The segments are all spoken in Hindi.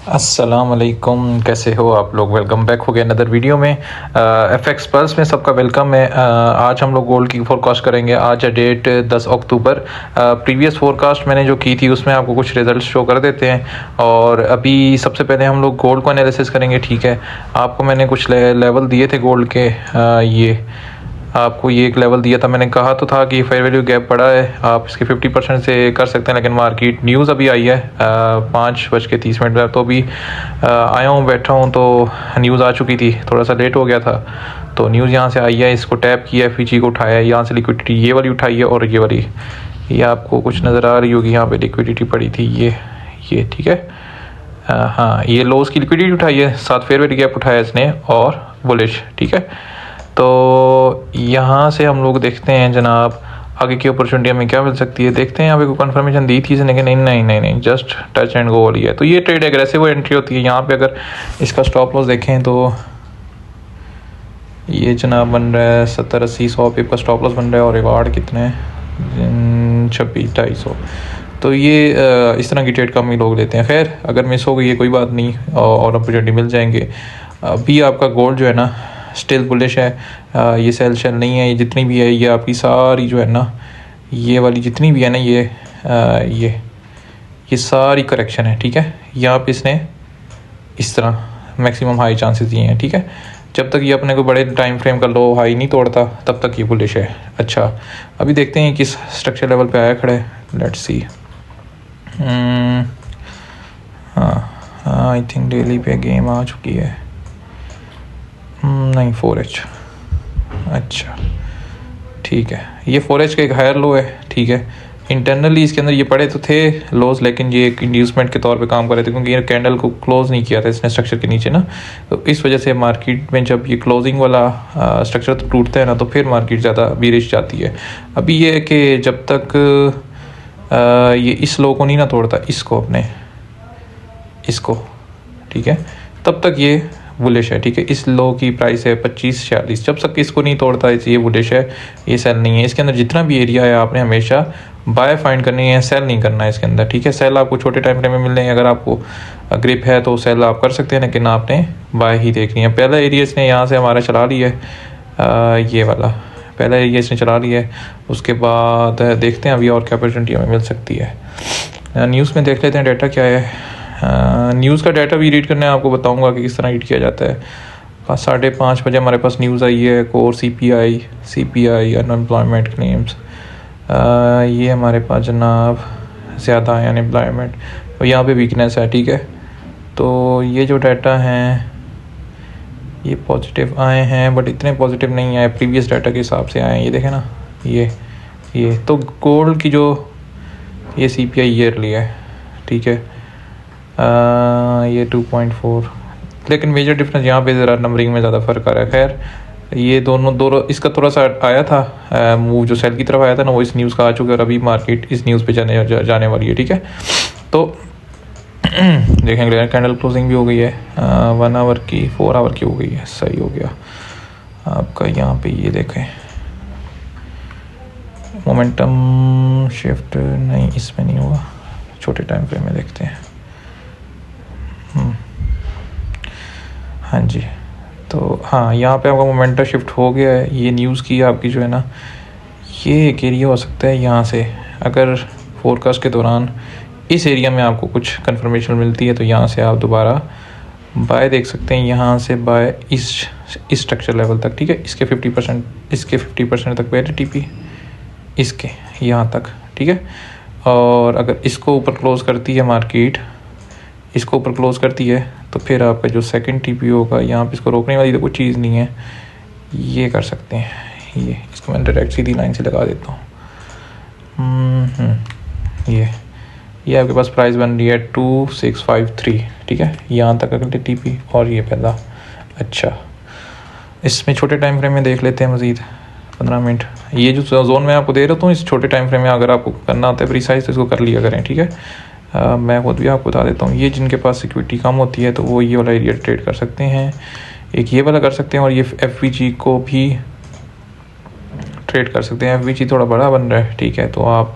अस्सलाम वालेकुम, कैसे हो आप लोग। वेलकम बैक हो गया अनदर वीडियो में। एफएक्स पल्स में सबका वेलकम है। आज हम लोग गोल्ड की फोरकास्ट करेंगे। आज है डेट 10 अक्टूबर। प्रीवियस फोरकास्ट मैंने जो की थी उसमें आपको कुछ रिजल्ट शो कर देते हैं। और अभी सबसे पहले हम लोग गोल्ड को एनालिसिस करेंगे। ठीक है, आपको मैंने कुछ लेवल दिए थे गोल्ड के। ये आपको ये एक लेवल दिया था, मैंने कहा तो था कि फेयर वैल्यू गैप पड़ा है, आप इसके 50% से कर सकते हैं। लेकिन मार्केट न्यूज़ अभी आई है 5:30 में, तो अभी आया हूँ, बैठा हूँ, तो न्यूज़ आ चुकी थी, थोड़ा सा लेट हो गया था। तो न्यूज़ यहाँ से आई है, इसको टैप किया, एफईजी को उठाया, यहाँ से लिक्विडिटी ये वाली उठाई है और ये वाली, ये आपको कुछ नज़र आ रही होगी, यहाँ पे लिक्विडिटी पड़ी थी ये ठीक है। हाँ, ये लोस की लिक्विडिटी उठाई है, साथ फेयर वैल्यू गैप उठाया इसने और बुलिश। ठीक है, तो यहाँ से हम लोग देखते हैं जनाब आगे की अपॉर्चुनिटी हमें क्या मिल सकती है। देखते हैं, यहाँ पे कोई कंफर्मेशन दी थी इसने कि नहीं, जस्ट टच एंड गो वाली है। तो ये ट्रेड एग्रेसिव एंट्री होती है। यहाँ पे अगर इसका स्टॉप लॉस देखें तो ये जनाब बन रहा है 70-80-100 पे का स्टॉप लॉस बन रहा है, और रिवार्ड कितने हैं 26-250। तो ये इस तरह की ट्रेड कम ही लोग लेते हैं। खैर, अगर मिस हो गई है कोई बात नहीं, और अपॉर्चुनिटी मिल जाएंगे। अभी आपका गोल्ड जो है ना स्टिल बुलिश है। ये सेल शेल नहीं है, ये जितनी भी है ये आपकी सारी जो है ना, ये वाली जितनी भी है ना, ये सारी करेक्शन है। ठीक है, यहाँ पे इसने इस तरह मैक्सिमम हाई चांसेस दिए हैं। ठीक है, जब तक ये अपने को बड़े टाइम फ्रेम का लो हाई नहीं तोड़ता तब तक ये बुलिश है। अच्छा, अभी देखते हैं किस स्ट्रक्चर लेवल पे आया खड़े। Let's see. हाँ, आई थिंक डेली पे गेम आ चुकी है। नहीं, 4H। अच्छा, ठीक है, ये 4H का एक हायर लो है। ठीक है, इंटरनली इसके अंदर ये पड़े तो थे लोज, लेकिन ये एक इंड्यूसमेंट के तौर पे काम कर रहे थे, क्योंकि ये कैंडल को क्लोज नहीं किया था इसने स्ट्रक्चर के नीचे ना। तो इस वजह से मार्केट में जब ये क्लोजिंग वाला स्ट्रक्चर तो टूटता है ना, तो फिर मार्केट ज़्यादा बीरिश जाती है। अभी ये है कि जब तक ये इस लो को नहीं ना तोड़ता, इसको, ठीक है, तब तक ये बुलिश है। ठीक है, इस लो की प्राइस है 25-46, जब तक इसको नहीं तोड़ता ये बुलिश है, ये सेल नहीं है। इसके अंदर जितना भी एरिया है आपने हमेशा बाय फाइंड करनी है, सेल नहीं करना है इसके अंदर। ठीक है, सेल आपको छोटे टाइम फ्रेम में मिल जाएंगे, अगर आपको ग्रिप है तो सेल आप कर सकते हैं, लेकिन आपने बाय ही देखनी है। पहला एरिया इसने यहाँ से हमारा चला लिया है, ये वाला पहला एरिया इसने चला लिया है। उसके बाद देखते हैं अभी और क्या अपॉर्चुनिटी हमें मिल सकती है। न्यूज़ में देख लेते हैं डाटा क्या है। न्यूज़ का डाटा भी रीड करना है, आपको बताऊंगा कि किस तरह रीड किया जाता है। 5:30 बजे हमारे पास न्यूज़ आई है, कोर CPI अनएम्प्लॉयमेंट क्लेम्स। ये हमारे पास जनाब ज़्यादा है अनएम्प्लॉयमेंट, और यहाँ पे वीकनेस है। ठीक है, तो ये जो डाटा हैं ये पॉजिटिव आए हैं, बट इतने पॉजिटिव नहीं आए, प्रीवियस डाटा के हिसाब से आए हैं। ये देखें ना, ये तो गोल्ड की जो ये CPI ईयरली है। ठीक है, ये 2.4, लेकिन मेजर डिफरेंस यहाँ पे ज़रा नंबरिंग में ज़्यादा फ़र्क आ रहा है। खैर, ये दोनों इसका थोड़ा सा आया था मूव, जो सेल की तरफ आया था ना, वो इस न्यूज़ का आ चुका है, और अभी मार्केट इस न्यूज़ पे जाने वाली है। ठीक है, तो देखेंगे कैंडल क्लोजिंग भी हो गई है 1 आवर की, 4 आवर की हो गई है, सही हो गया आपका। यहाँ पे ये देखें मोमेंटम शिफ्ट, नहीं इसमें नहीं हुआ, छोटे टाइम फ्रेम में देखते हैं। हाँ जी, तो हाँ, यहाँ पे आपका मोमेंटम शिफ्ट हो गया है। ये न्यूज़ की आपकी जो है ना, ये एक एरिया हो सकता है यहाँ से, अगर फोरकास्ट के दौरान इस एरिया में आपको कुछ कंफर्मेशन मिलती है तो यहाँ से आप दोबारा बाय देख सकते हैं। यहाँ से बाय इस स्ट्रक्चर लेवल तक। ठीक है, इसके 50% तक पहले TP, इसके यहाँ तक। ठीक है, और अगर इसको ऊपर क्लोज करती है मार्केट, इसको ऊपर क्लोज करती है, तो फिर आपका जो सेकंड TP होगा, यहाँ पे इसको रोकने वाली तो कोई चीज़ नहीं है, ये कर सकते हैं। ये इसको मैं डायरेक्ट सीधी लाइन से लगा देता हूँ। ये आपके पास प्राइस बन रही है 2653। ठीक है, यहाँ तक अगले TP, और ये पहला। अच्छा, इसमें छोटे टाइम फ्रेम में देख लेते हैं मज़ीद 15 मिनट। ये जो जोन मैं आपको दे रहा हूँ, इस छोटे टाइम फ्रेम में अगर आपको करना होता है प्रीसाइज, तो इसको कर लिया करें। ठीक है, मैं खुद भी आपको बता देता हूँ, ये जिनके पास सिक्योरिटी कम होती है तो वो ये वाला एरिया ट्रेड कर सकते हैं, एक ये वाला कर सकते हैं, और ये FVG को भी ट्रेड कर सकते हैं। FVG थोड़ा बड़ा बन रहा है। ठीक है, तो आप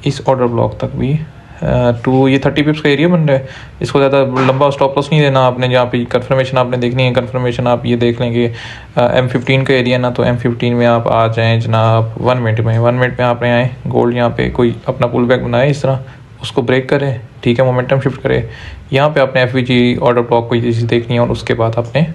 इस ऑर्डर ब्लॉक तक भी टू ये 30 पिप्स का एरिया बन रहा है। इसको ज़्यादा लंबा स्टॉप लॉस नहीं देना आपने। जहाँ पे कन्फर्मेशन आपने देखनी है, कन्फर्मेशन आप ये देख लेंगे M15 का एरिया ना, तो M15 में आप आ जाएँ जनाब 1 मिनट में। 1 मिनट में आपने आए, गोल्ड यहाँ पे कोई अपना पुल बैक बनाए इस तरह, उसको ब्रेक करें, ठीक है, मोमेंटम शिफ्ट करें। यहाँ पे आपने FVG ऑर्डर ब्लॉक कोई चीज़ देखनी है और उसके बाद आपने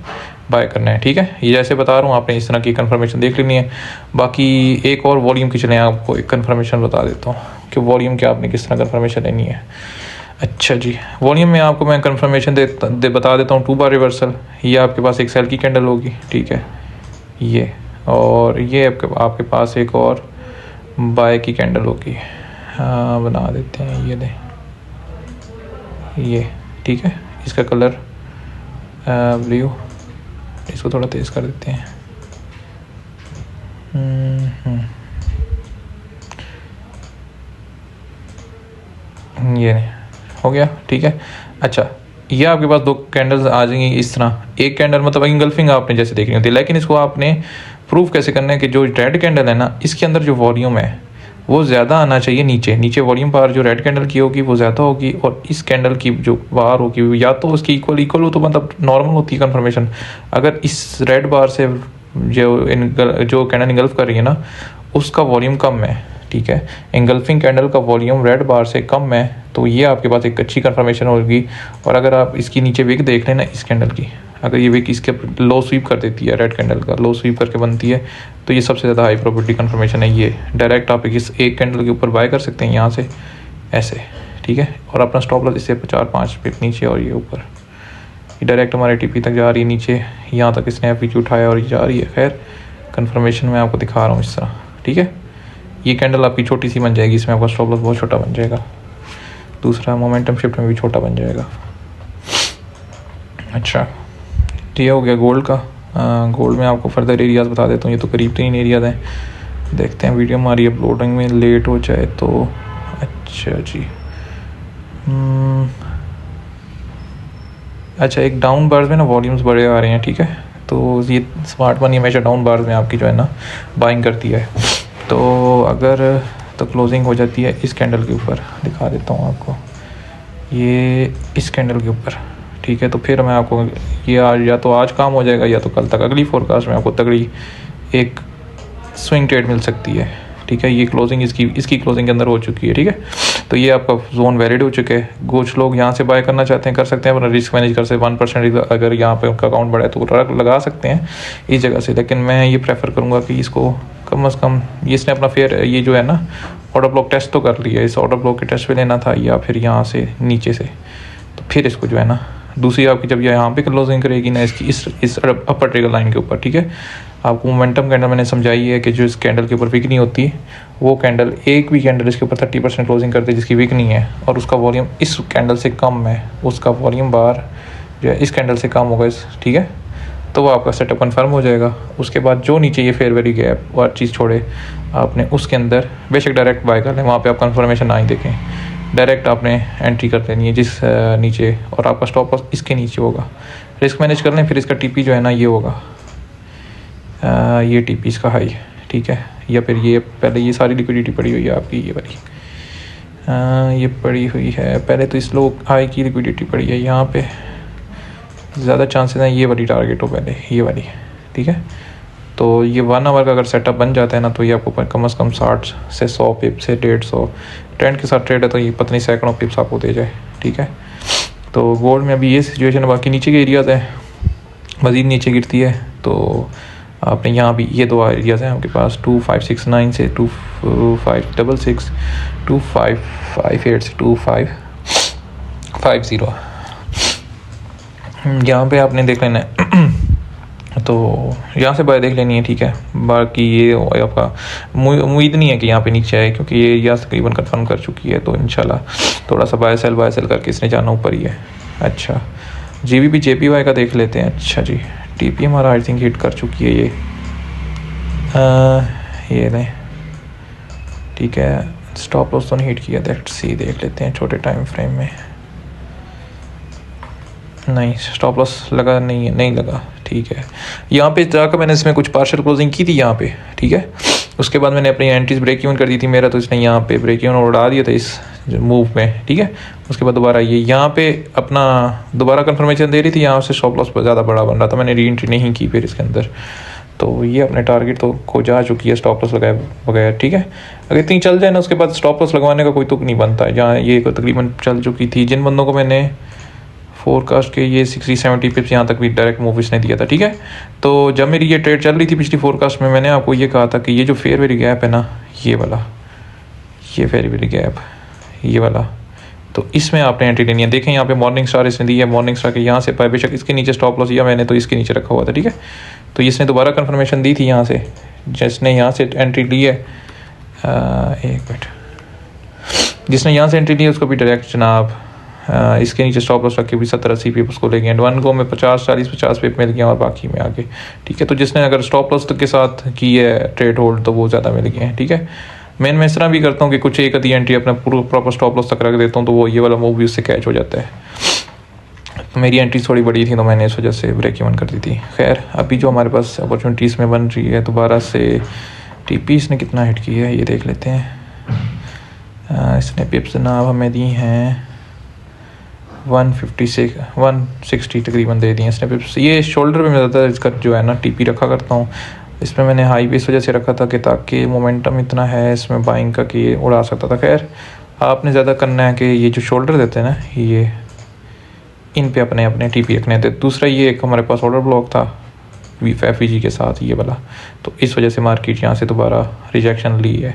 बाय करना है, ठीक है। ये जैसे बता रहा हूँ आपने इस तरह की कंफर्मेशन देख लेनी है। बाकी एक और वॉल्यूम की चलें, आपको एक कंफर्मेशन बता देता हूँ कि वॉल्यूम क्या आपने किस तरह कंफर्मेशन लेनी है। अच्छा जी, वॉल्यूम में आपको मैं कंफर्मेशन बता देता हूँ। 2 बार रिवर्सल, ये आपके पास एक सेल की कैंडल होगी, ठीक है, ये, और ये आपके पास एक और बाय की कैंडल होगी। हाँ बना देते हैं, ये दें, ये ठीक है, इसका कलर ब्लू, इसको थोड़ा तेज़ कर देते हैं। ये हो गया, ठीक है। अच्छा, ये आपके पास 2 कैंडल्स आ जाएंगी इस तरह। एक कैंडल मतलब इंगल्फिंग आपने जैसे देखनी होती है, लेकिन इसको आपने प्रूव कैसे करना है कि जो रेड कैंडल है ना, इसके अंदर जो वॉल्यूम है वो ज़्यादा आना चाहिए नीचे वॉल्यूम पावर जो रेड कैंडल की होगी वो ज़्यादा होगी, और इस कैंडल की जो बार होगी वो या तो उसकी इक्वल हो, तो मतलब नॉर्मल होती है कन्फर्मेशन। अगर इस रेड बार से जो कैंडल इंगल्फ कर रही है ना, उसका वॉल्यूम कम है, ठीक है, इंगल्फिंग कैंडल का वॉल्यूम रेड बार से कम है, तो ये आपके पास एक अच्छी कंफर्मेशन होगी। और अगर आप इसकी नीचे विक देख लें ना, इस कैंडल की, अगर ये विक इसके लो स्वीप कर देती है, रेड कैंडल का लो स्वीप करके बनती है, तो ये सबसे ज़्यादा हाई प्रोबेबिलिटी कंफर्मेशन है। ये डायरेक्ट आप इस एक कैंडल के ऊपर बाय कर सकते हैं यहाँ से ऐसे, ठीक है, और अपना स्टॉप लॉस इससे 4-5 पिप नीचे और ये ऊपर। ये डायरेक्ट हमारे TP तक जा रही है नीचे, यहाँ तक इसने FVG उठाया और ये जा रही है। खैर कंफर्मेशन मैं आपको दिखा रहा हूँ इस तरह, ठीक है। ये कैंडल आपकी छोटी सी बन जाएगी, इसमें आपका स्टॉप लॉस बहुत छोटा बन जाएगा। दूसरा मोमेंटम शिफ्ट में भी छोटा बन जाएगा। अच्छा, ये हो गया गोल्ड का। गोल्ड में आपको फर्दर एरियाज़ बता देता हूँ। ये तो करीब 3 एरियाज़ हैं, देखते हैं वीडियो हमारी अपलोडिंग में लेट हो जाए तो। अच्छा जी, अच्छा, एक डाउन बार्स में ना वॉल्यूम्स बड़े आ रहे हैं, ठीक है, तो ये स्मार्ट मनी हमेशा डाउन बार्स में आपकी जो है ना बाइंग करती है। तो अगर तो क्लोजिंग हो जाती है इस कैंडल के ऊपर, दिखा देता हूँ आपको, ये इस कैंडल के ऊपर, ठीक है, तो फिर मैं आपको ये आज या तो आज काम हो जाएगा या तो कल तक अगली फोरकास्ट में आपको तगड़ी एक स्विंग ट्रेड मिल सकती है, ठीक है। ये क्लोजिंग इसकी क्लोजिंग के अंदर हो चुकी है, ठीक है। तो ये आपका जोन वैलिड हो चुका है। कुछ लोग यहाँ से बाय करना चाहते हैं, कर सकते हैं, अपना रिस्क मैनेज कर सकते हैं। 1% अगर यहाँ पे उनका अकाउंट बढ़ा है तो लगा सकते हैं इस जगह से, लेकिन मैं ये प्रेफर करूँगा कि इसको कम अज़ कम, ये इसने अपना फेयर ये जो है ना ऑर्डर ब्लॉक टेस्ट तो कर लिया, इस ऑर्डर ब्लॉक के टेस्ट पे लेना था, या फिर यहाँ से नीचे से, तो फिर इसको जो है ना दूसरी आपकी जब यहाँ पे क्लोजिंग करेगी ना इसकी इस अपर ट्रिगर लाइन के ऊपर, ठीक है। आपको मोमेंटम कैंडल मैंने समझाई है कि जो इस कैंडल के ऊपर विक नहीं होती, वो कैंडल एक भी कैंडल इसके ऊपर 30% क्लोजिंग करती है जिसकी विक नहीं है, और उसका वॉल्यूम इस कैंडल से कम है, उसका वॉल्यूम बार जो है इस कैंडल से कम होगा, ठीक है, तो वो आपका सेटअप कन्फर्म हो जाएगा। उसके बाद जो नीचे ये फेयर वैल्यू गैप और चीज़ छोड़े आपने उसके अंदर बेशक डायरेक्ट बाय कर लें, वहाँ पे आप कन्फर्मेशन ना ही देखें, डायरेक्ट आपने एंट्री कर देनी है जिस नीचे, और आपका स्टॉप लॉस इसके नीचे होगा। रिस्क मैनेज कर लें, फिर इसका TP जो है ना ये होगा, ये TP इसका हाई, ठीक है, या फिर ये पहले ये सारी लिक्विडिटी पड़ी हुई है आपकी, ये वाली ये पड़ी हुई है पहले, तो इस लो हाई की लिक्विडिटी पड़ी है यहाँ पे, ज़्यादा चांसेस हैं ये वाली टारगेट हो पहले, ये वाली, ठीक है। तो ये 1 आवर का अगर सेटअप बन जाता है ना, तो ये आपको कम से कम 60 से 100 पिप से 150 ट्रेंड के साथ ट्रेड है, तो ये पता नहीं सैकड़ों पिप्स आपको दे जाए, ठीक है। तो गोल्ड में अभी ये सिचुएशन है। बाकी नीचे के एरियाज़ हैं, मज़ीद नीचे गिरती है तो आपने यहाँ भी ये 2 एरियाज़ हैं आपके पास, 2569 से 2566, 2558 से 2550, यहाँ पे आपने देख लेना है तो यहाँ से बाय देख लेनी है, ठीक है। बाकी ये आपका उम्मीद नहीं है कि यहाँ पे नीचे आए, क्योंकि ये एरिया तकरीबन कंफर्म कर चुकी है, तो इंशाल्लाह थोड़ा सा बाय सेल करके इसने जाना ऊपर ही है। अच्छा, GBP JPY का देख लेते हैं। अच्छा जी, TP हमारा आई थिंक हिट कर चुकी है ये नहीं, ठीक है, स्टॉप लॉस तो नहीं हिट किया, देख लेते हैं छोटे टाइम फ्रेम में, नहीं स्टॉप लॉस लगा नहीं लगा, ठीक है। यहाँ पे जाकर मैंने इसमें कुछ पार्शियल क्लोजिंग की थी यहाँ पे, ठीक है, उसके बाद मैंने अपनी एंट्रीज ब्रेक इवन कर दी थी मेरा, तो इसने यहाँ पे ब्रेक इवन उड़ा दिया था इस मूव में, ठीक है। उसके बाद दोबारा ये यहाँ पे अपना दोबारा कंफर्मेशन दे रही थी, यहाँ से स्टॉप लॉस ज़्यादा बड़ा बन रहा था, मैंने री एंट्री नहीं की फिर इसके अंदर। तो ये अपने टारगेट तो को जा चुकी है स्टॉप लॉस लगाए बगैर, ठीक है। अगर इतनी चल जाए ना उसके बाद स्टॉप लॉस लगवाने का कोई तुक नहीं बनता है। जहाँ ये तकरीबन चल चुकी थी, जिन बंदों को मैंने फोरकास्ट के ये 60-70 पिप्स यहाँ तक भी डायरेक्ट मूव इसने दिया था, ठीक है। तो जब मेरी ये ट्रेड चल रही थी पिछली फोरकास्ट में, मैंने आपको ये कहा था कि ये जो फेयर वैल्यू गैप है ना, ये वाला, ये फेयर वैल्यू गैप, ये वाला, तो इसमें आपने एंट्री लेनी है। देखें यहाँ पे मॉर्निंग स्टार इसने दी है, मॉर्निंग स्टार के यहाँ से बेशक इसके नीचे स्टॉप लॉस दिया मैंने, तो इसके नीचे रखा हुआ था, ठीक है। तो इसने दोबारा कंफर्मेशन दी थी यहाँ से, जिसने यहाँ से एंट्री ली है, एक मिनट, जिसने यहाँ से एंट्री ली है उसको भी डायरेक्ट जनाब इसके नीचे स्टॉप लॉस रख के भी 70-80 पिप उसको ले गए। एंड वन गो में 50-40-50 पिप मिल गया और बाकी में आगे, ठीक है। तो जिसने अगर स्टॉप लॉस के साथ की है ट्रेड होल्ड तो वो ज़्यादा मिल गए हैं, ठीक है। मैं इस तरह भी करता हूँ कि कुछ एक आधी एंट्री अपना पूरा प्रॉपर स्टॉप लॉस तक रख देता हूँ, तो वो ये वाला मूव भी उससे कैच हो जाता है। तो मेरी एंट्री थोड़ी बड़ी थी तो मैंने इस वजह से ब्रेक इवन कर दी थी। खैर अभी जो हमारे पास अपॉर्चुनिटीज़ में बन रही है दोबारा से, टीपी इसने कितना हिट की है ये देख लेते हैं। इसने पिप्स जनाब हमें दी हैं 160 तकरीबन दे दी हैं इसने पिप्स। ये शोल्डर पे मैं ज़्यादा इसका जो है ना टीपी रखा करता हूँ, इसमें मैंने हाई भी इस वजह से रखा था कि ताकि मोमेंटम इतना है इसमें बाइंग का कि ये उड़ा सकता था। खैर आपने ज़्यादा करना है कि ये जो शोल्डर देते हैं ना, ये इन पे अपने अपने टीपी रखने थे। दूसरा ये एक हमारे पास ऑर्डर ब्लॉक था FVG के साथ ये वाला, तो इस वजह से मार्केट यहाँ से दोबारा रिजेक्शन ली है।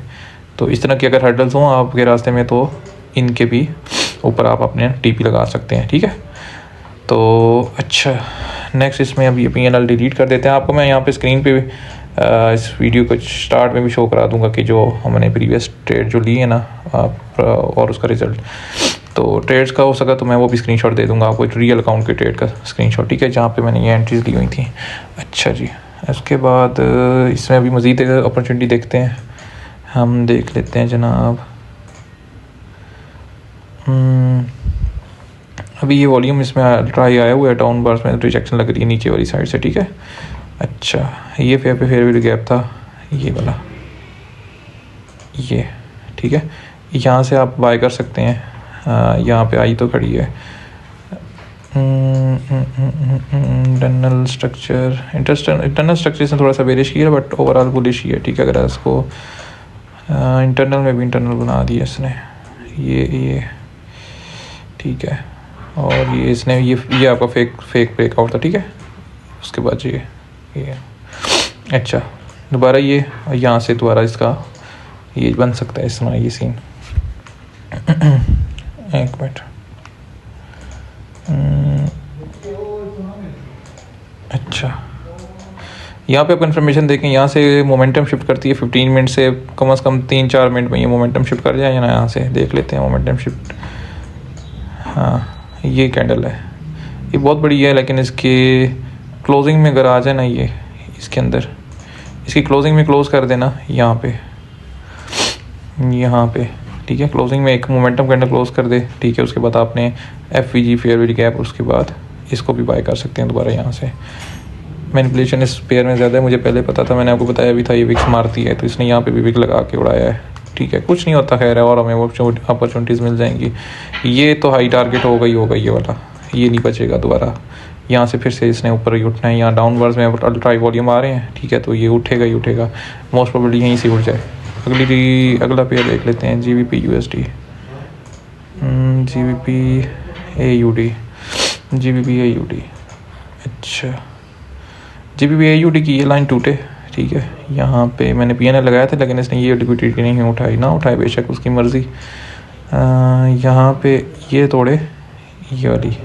तो इस तरह के अगर हर्डल्स हों आपके रास्ते में तो इनके भी ऊपर आप अपने टीपी लगा सकते हैं, ठीक है। तो अच्छा नेक्स्ट इसमें अभी PNL डिलीट कर देते हैं। आपको मैं यहाँ पे स्क्रीन पे इस वीडियो को स्टार्ट में भी शो करा दूंगा कि जो हमने प्रीवियस ट्रेड जो ली है ना और उसका रिजल्ट, तो ट्रेड्स का हो सका तो मैं वो भी स्क्रीनशॉट दे दूंगा आपको, रियल अकाउंट के ट्रेड का स्क्रीनशॉट, ठीक है, जहाँ पे मैंने ये एंट्रीज ली हुई थी। अच्छा जी, इसके बाद इसमें अभी मज़ीद अपॉर्चुनिटी देखते हैं, हम देख लेते हैं जनाब। अभी ये वॉल्यूम इसमें ट्राई आया हुआ है, डाउन बार्स में रिजेक्शन लग रही है नीचे वाली साइड से, ठीक है। अच्छा ये फेयर वैल्यू गैप था ये वाला, ये ठीक है, यहाँ से आप बाय कर सकते हैं। यहाँ पे आई तो खड़ी है इंटरनल स्ट्रक्चर से थोड़ा सा बेरिश किया बट ओवरऑल बुलिश ही है, ठीक है। अगर इसको इंटरनल में भी इंटरनल बना दिया इसने, ये ठीक है। और ये इसने ये आपका फेक ब्रेकआउट था, ठीक है। उसके बाद ये अच्छा दोबारा ये यहाँ से दोबारा इसका ये बन सकता है इस तरह ये सीन। एक मिनट, अच्छा यहाँ पे आप इन्फॉर्मेशन देखें, यहाँ से मोमेंटम शिफ्ट करती है 15 मिनट से कम से कम 3-4 मिनट में ये मोमेंटम शिफ्ट कर जाए ना। यहाँ से देख लेते हैं मोमेंटम शिफ्ट, हाँ ये कैंडल है, ये बहुत बड़ी है, लेकिन इसके क्लोजिंग में अगर आ जाए ना ये इसके अंदर, इसकी क्लोजिंग में क्लोज कर देना यहाँ पे, ठीक है। क्लोजिंग में एक मोमेंटम कैंडल क्लोज कर दे, ठीक है। उसके बाद आपने FVG फेयर वैल्यू गैप, उसके बाद इसको भी बाय कर सकते हैं दोबारा यहाँ से। मैनिपुलेशन इस पेयर में ज़्यादा है, मुझे पहले पता था, मैंने आपको बताया भी था ये विक्स मारती है, तो इसने यहाँ पे भी विक लगा के उड़ाया है, ठीक है। कुछ नहीं होता खैर है, और हमें वो अपॉर्चुनिटीज़ मिल जाएंगी। ये तो हाई टारगेट होगा ये वाला, ये नहीं बचेगा दोबारा। यहाँ से फिर से इसने ऊपर ही उठना है, यहाँ डाउनवर्ड्स में अल्ट्रा वॉल्यूम आ रहे हैं, ठीक है। तो ये उठेगा ही उठेगा, मोस्ट प्रोबेबली यहीं से उठ जाए। अगला पेयर देख लेते हैं GBP USD, GBP AUD। अच्छा GBP AUD की ये लाइन टूटे, ठीक है। यहाँ पे मैंने PNL लगाया था, लेकिन इसने ये लिक्विडिटी नहीं उठाई, ना उठाए बेशक उसकी मर्ज़ी। यहाँ पे ये तोड़े ये वाली,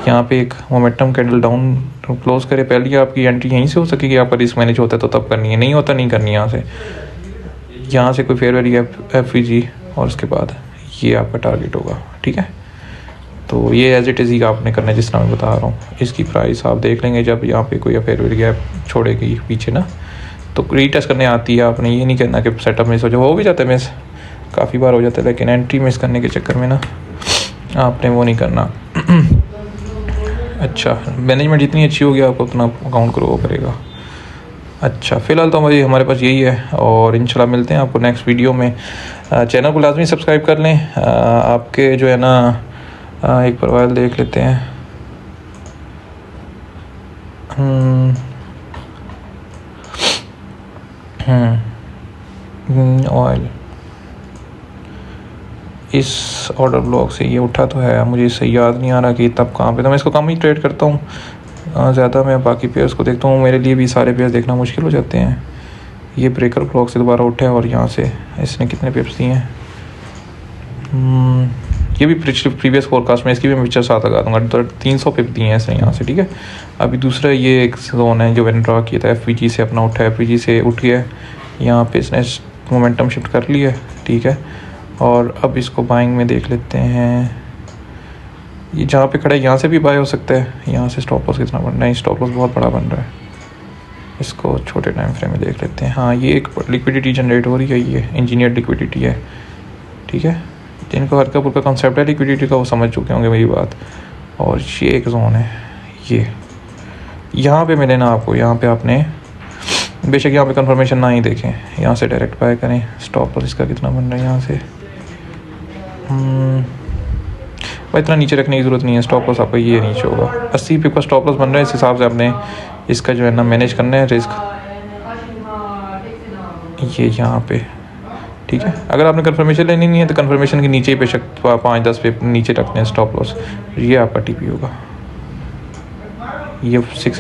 यहाँ पे एक मोमेंटम कैंडल डाउन क्लोज करे, पहले आपकी एंट्री यहीं से हो सकेगी। आपका रिस्क मैनेज होता है तो तब करनी है, नहीं होता नहीं करनी। यहाँ से कोई फेयर वैल्यू FVG और उसके बाद ये आपका टारगेट होगा, ठीक है। तो ये एज इट इज़ ही आपने करना है जिस तरह मैं बता रहा हूँ। इसकी प्राइस आप देख लेंगे जब यहाँ पे कोई फेयर वैल्यू गैप छोड़ेगी पीछे ना, तो रीटेस्ट करने आती है। आपने ये नहीं कहना कि सेटअप मिस हो भी जाता है, मिस काफ़ी बार हो जाता है, लेकिन एंट्री मिस करने के चक्कर में ना आपने वो नहीं करना। अच्छा मैनेजमेंट जितनी अच्छी होगी आपको उतना अकाउंट ग्रो करेगा। अच्छा, फ़िलहाल तो हमारे पास यही है और इंशाल्लाह मिलते हैं आपको नेक्स्ट वीडियो में। चैनल को लाजमी सब्सक्राइब कर लें। आपके जो है ना एक प्रोफाइल देख लेते हैं। ऑयल इस ऑर्डर ब्लॉक से ये उठा तो है, मुझे इससे याद नहीं आ रहा कि तब कहाँ पे था। मैं इसको कम ही ट्रेड करता हूँ, ज़्यादा मैं बाकी पेयर्स को देखता हूँ। मेरे लिए भी सारे पेयर्स देखना मुश्किल हो जाते हैं। ये ब्रेकर ब्लॉक से दोबारा उठा है और यहाँ से इसने कितने पिप्स दिए हैं। ये भी प्रीवियस फोरकास्ट में इसकी भी मैं पिक्चर साथ लगा दूँगा। तो 300 पिप दिए हैं इसने यहाँ से, ठीक है। अभी दूसरा ये एक जोन है जो मैंने ड्रा किया था, FVG से अपना उठा है, FVG से उठ गया है, यहाँ पे इसने मोमेंटम शिफ्ट कर लिया है, ठीक है। और अब इसको बाइंग में देख लेते हैं। ये जहाँ पे खड़ा है यहाँ से भी बाय हो सकता है। यहाँ से स्टॉप लॉस कितना बन रहा है? स्टॉप लॉस बहुत बड़ा बन रहा है। इसको छोटे टाइम फ्रेम में देख लेते हैं। हाँ, ये एक लिक्विडिटी जनरेट हो रही है, ये इंजीनियर्ड लिक्विडिटी है, ठीक है। जिनको हल्का फुल्का कॉन्सेप्ट है लिक्विडिटी का वो समझ चुके होंगे मेरी बात। और ये एक जोन है, ये यहाँ पे मिले ना आपको, यहाँ पे आपने बेशक यहाँ पे कंफर्मेशन ना ही देखें, यहाँ से डायरेक्ट बाय करें। स्टॉप लॉस इसका कितना बन रहा है यहाँ से? भाई इतना नीचे रखने की ज़रूरत नहीं है। स्टॉप लॉस आपका ये नीचे होगा, 80 पिप का स्टॉप लॉस बन रहा है। इस हिसाब से आपने इसका जो है ना मैनेज करना है रिस्क, ये यहाँ पे, ठीक है। अगर आपने कंफर्मेशन लेनी नहीं है तो कंफर्मेशन के नीचे ही बेशक 5-10 पिप नीचे रखते हैं स्टॉप लॉस। ये आपका TP होगा। ये 6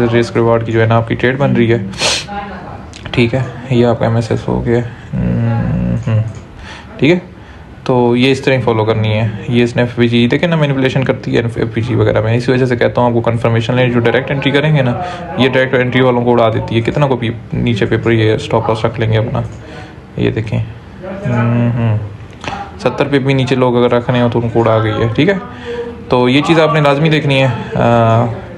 रिस्क रिवार्ड की जो है ना आपकी ट्रेड बन रही है, ठीक है। ये आपका MSS हो गया, ठीक है। तो ये इस तरह फॉलो करनी है। ये इसने FVG देखें ना मैनिपुलेशन करती है FVG वगैरह में। इसी वजह से कहता हूँ आपको कंफर्मेशन लेने, जो डायरेक्ट एंट्री करेंगे ना, ये डायरेक्ट एंट्री वालों को उड़ा देती है। कितना को भी नीचे पेपर ये स्टॉप लॉस रख लेंगे अपना, ये देखें 70 पे भी नीचे लोग अगर रखने हो तो उनको उड़ा गई है, ठीक है। तो ये चीज़ आपने लाजमी देखनी है।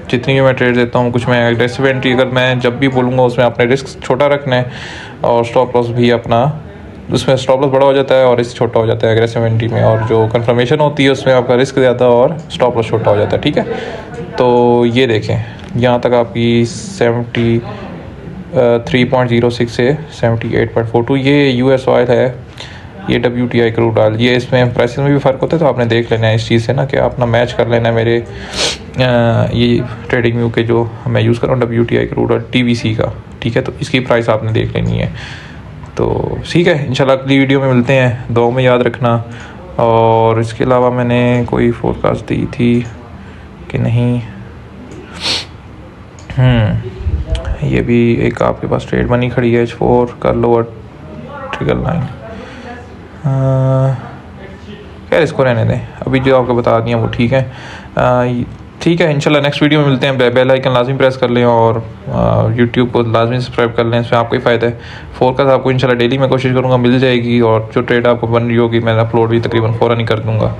जितनी भी मैं ट्रेड देता हूँ, कुछ मैं एग्रेसिव एंट्री अगर मैं जब भी बोलूँगा उसमें आपने रिस्क छोटा रखना है और स्टॉप लॉस भी अपना, उसमें स्टॉप लॉस बड़ा हो जाता है और रिस्क छोटा हो जाता है एग्रेसिव एंट्री में। और जो कंफर्मेशन होती है उसमें आपका रिस्क ज़्यादा और स्टॉप लॉस छोटा हो जाता है, ठीक है। तो ये देखें यहाँ तक आपकी 73.06 से 78.42। ये US ऑयल है, ये WTI क्रूड ऑयल। ये इसमें प्राइसेस में भी फ़र्क होता है, तो आपने देख लेना है इस चीज़ से ना कि अपना मैच कर लेना है मेरे ये ट्रेडिंग व्यू के जो मैं यूज़ कर रहा हूँ WTI क्रूड ऑयल TVC का, ठीक है। तो इसकी प्राइस आपने देख लेनी है। तो ठीक है, इंशाल्लाह अगली वीडियो में मिलते हैं। दुआ में याद रखना। और इसके अलावा मैंने कोई फोरकास्ट दी थी कि नहीं? ये भी एक आपके पास ट्रेड मनी खड़ी है, H4 कर लो और 999। खैर इसको रहने दें, अभी जो आपको बता दिया वो ठीक है। ठीक है, इंशाल्लाह नेक्स्ट वीडियो में मिलते हैं। बेल आइकन लाजमी प्रेस कर लें और यूट्यूब को लाजमी सब्सक्राइब कर लें, इसमें आपको ही फ़ायदा है। फोरकास्ट आपको इंशाल्लाह डेली मैं कोशिश करूँगा मिल जाएगी, और जो ट्रेड आपको बन रही होगी मैं अपलोड भी तकरीबन फ़ौरन ही कर दूँगा।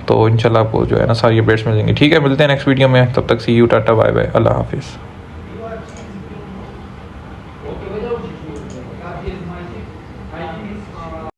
तो इंशाल्लाह आपको जो है ना सारी अपडेट्स मिल जाएंगी। ठीक है, मिलते हैं नेक्स्ट वीडियो में। तब तक सी यू, टाटा, बाय बाय, अल्लाह हाफिज़।